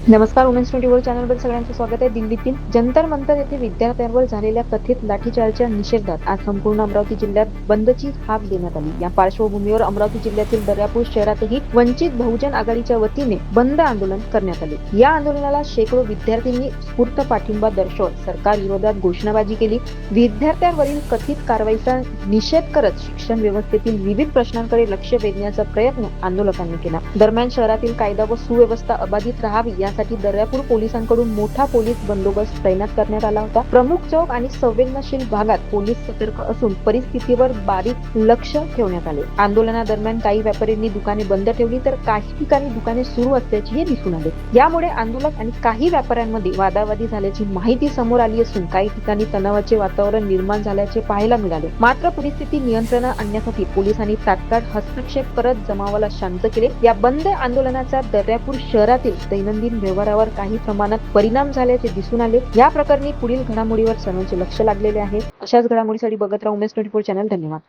नमस्कार. वुमेन्स 24 चॅनलवर सगळ्यांचं स्वागत आहे. दिल्लीतील जंतर मंतर येथे विद्यार्थ्यांवर झालेल्या कथित लाठीचार्जच्या निषेधात आज संपूर्ण अमरावती जिल्ह्यात बंदची हाक देण्यात आली. या पार्श्वभूमीवर अमरावती जिल्ह्यातील दर्यापूर शहरातही वंचित बहुजन आघाडीच्या वतीने बंद आंदोलन करण्यात आले. या आंदोलनाला शेकडो विद्यार्थ्यांनी स्फूर्त पाठिंबा दर्शवत सरकार विरोधात घोषणाबाजी केली. विद्यार्थ्यांवरील कथित कारवाईचा निषेध करत शिक्षण व्यवस्थेतील विविध प्रश्नांकडे लक्ष वेधण्याचा प्रयत्न आंदोलकांनी केला. दरम्यान शहरातील कायदा व सुव्यवस्था अबाधित राहावी यासाठी दर्यापूर पोलिसांकडून मोठा पोलीस बंदोबस्त तैनात करण्यात आला होता. प्रमुख चौक आणि संवेदनशील भागात पोलीस सतर्क असून परिस्थितीवर बारीक लक्ष ठेवण्यात आले. आंदोलनादरम्यान काही व्यापाऱ्यांनी दुकाने बंद ठेवली तर काही ठिकाणी दुकाने सुरू असल्याचेही दिसून आले. यामुळे आंदोलक आणि काही व्यापाऱ्यांमध्ये वादावादी झाल्याची माहिती समोर आली असून काही ठिकाणी तणावाचे वातावरण निर्माण झाल्याचे पाहायला मिळाले. मात्र परिस्थिती नियंत्रणात आणण्यासाठी पोलिसांनी तात्काळ हस्तक्षेप करत जमावाला शांत केले. या बंद आंदोलनाचा दर्यापूर शहरातील दैनंदिन व्यवहारावर काही प्रमाणात परिणाम झाल्याचे दिसून आले. या प्रकरणी पुढील घडामोडीवर सर्वांचे लक्ष लागलेले आहे. अशाच घडामोडीसाठी बघत राहा उमेश 24 चॅनल. धन्यवाद.